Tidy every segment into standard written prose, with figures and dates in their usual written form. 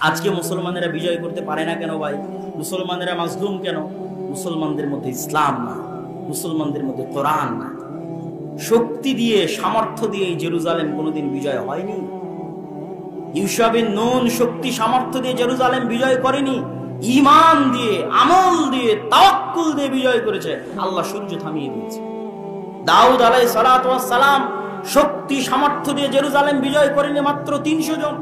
আজকে মুসলমানেরা বিজয় করতে পারে না কেন ভাই? মুসলমানেরা মাজলুম কেন? মুসলমানদের মধ্যে ইসলাম না, মুসলমানদের মধ্যে কোরআন না। শক্তি দিয়ে, সামর্থ্য দিয়ে জেরুজালেম কোনোদিন বিজয় হয়নি। ইউশা বিন নুন শক্তি সামর্থ্য দিয়ে জেরুজালেম বিজয় করেনি, ঈমান দিয়ে, আমল দিয়ে, তাওয়াক্কুল দিয়ে বিজয় করেছে। আল্লাহ সূর্য থামিয়ে দিয়েছে। দাউদ আলাইহিস সালাতু ওয়াস সালাম শক্তি সামর্থ্য দিয়ে জেরুজালেম বিজয় করেনি, মাত্র 300 জন,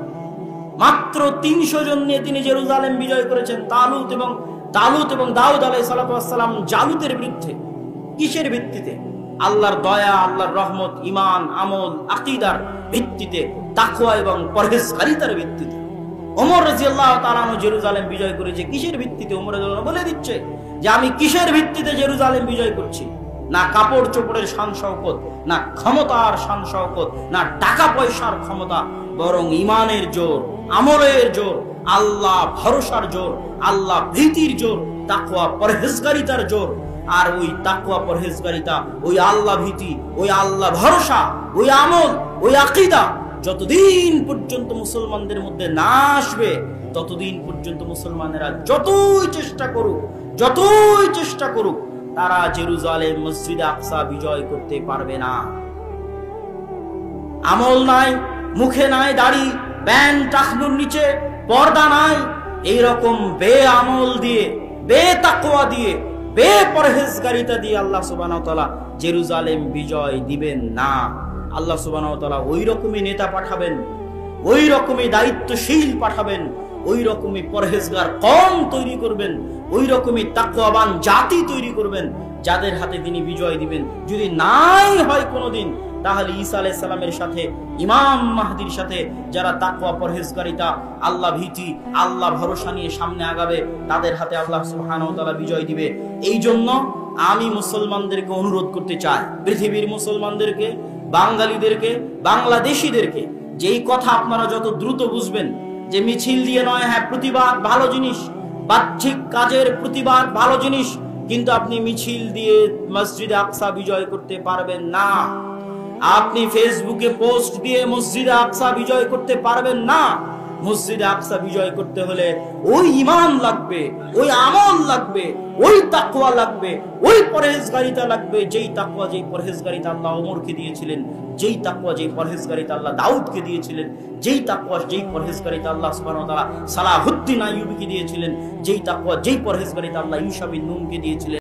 মাত্র 300 জন নিয়ে তিনি জেরুজালেম বিজয় করেছেন। তালুত এবং দাউদ আলাইহিস সালাতু ওয়াস সালাম জালুতের বিরুদ্ধে। কিসের ভিত্তিতে? আল্লাহর দয়া, আল্লাহর রহমত, ঈমান, আমল, আকীদার ভিত্তিতে, তাকওয়া এবং পরহেজগারিতার ভিত্তিতে। ওমর রাদিয়াল্লাহু তাআলা আনহু জেরুজালেম বিজয় করেছে কিসের ভিত্তিতে? ওমর রাদিয়াল্লাহু বলে দিচ্ছে যে আমি কিসের ভিত্তিতে জেরুজালেম বিজয় করছি। না কাপড় চোপড়ের শান শওকত, না ক্ষমতার শান শওকত, না টাকা পয়সার ক্ষমতা, বরং ঈমানের জোর, আমলের জোর, আল্লাহ ভরসার জোর, আল্লাহ ভীতির জোর, তাকওয়া পরহেজগারিতার জোর। আর ওই তাকওয়া পরহেজগারিতা, ওই আল্লাহ ভীতি, ওই আল্লাহ ভরসা, ওই আমল, ওই আকীদা যতদিন পর্যন্ত মুসলমানদের মধ্যে না আসবে, ততদিন পর্যন্ত মুসলমানেরা যতই চেষ্টা করুক তারা জেরুজালেম, মসজিদে আকসা বিজয় করতে পারবে না। আমল নাই, মুখে নাই দাড়ি, ব্যান্ড টাকনুর নিচে পর্দা নাই, এইরকম বেআমল দিয়ে, বেতাকওয়া দিয়ে, বেপরহেজগারিতা দিয়ে আল্লাহ সুবহানাহু ওয়া তাআলা জেরুজালেম বিজয় দিবেন না। আল্লাহ সুবহানাহু ওয়া তাআলা ওই রকমই নেতা পাঠাবেন, ওই রকমই দায়িত্বশীল পাঠাবেন, ওই রকমই পরহেজগার কওম তৈরি করবেন, ওই রকমই তাকওয়াবান জাতি তৈরি করবেন, যাদের হাতে তিনি বিজয় দিবেন। যদি নাই হয় কোনোদিন, তাহলে ঈসা আলাইহিস সালামের সাথে, ইমাম মাহদির সাথে যারা তাকওয়া পরহেজগারিতা, আল্লাহ ভীতি, আল্লাহ ভরসা নিয়ে সামনে আগাবে, তাদের হাতে আল্লাহ সুবহানাহু ওয়া তাআলা বিজয় দিবে। এই জন্য আমি মুসলমানদেরকে অনুরোধ করতে চাই, পৃথিবীর মুসলমানদেরকে, বাঙালিদেরকে, বাংলাদেশিদেরকে, যেই কথা আপনারা যত দ্রুত বুঝবেন যে মিছিল দিয়ে নয়, হ্যাঁ প্রতিবাদ ভালো জিনিস, বাহ্যিক কাজের প্রতিবাদ ভালো জিনিস, কিন্তু আপনি মিছিল দিয়ে মসজিদে আকসা বিজয় করতে পারবেন না। আপনি ফেসবুকে পোস্ট দিয়ে মসজিদে আকসা বিজয় করতে পারবেন না। মসজিদে আকসা বিজয় করতে হলে ওই ঈমান লাগবে, ওই আমল লাগবে, ওই তাকওয়া লাগবে, ওই পরহেজগারিতা লাগবে, যেই তাকওয়া, যেই পরহেজগারিতা আল্লাহ ওমরকে দিয়েছিলেন, যেই তাকওয়া, যেই পরহেজগারিতা আল্লাহ দাউদকে দিয়েছিলেন, যেই তাকওয়া, যেই পরহেজগারিতা আল্লাহ সুবহানাহু ওয়া তাআলা সালাহুদ্দিন আইয়ুবীকে দিয়েছিলেন, যেই তাকওয়া, যেই পরহেজগারিতা আল্লাহ ইউশা বিন নুনকে দিয়েছিলেন।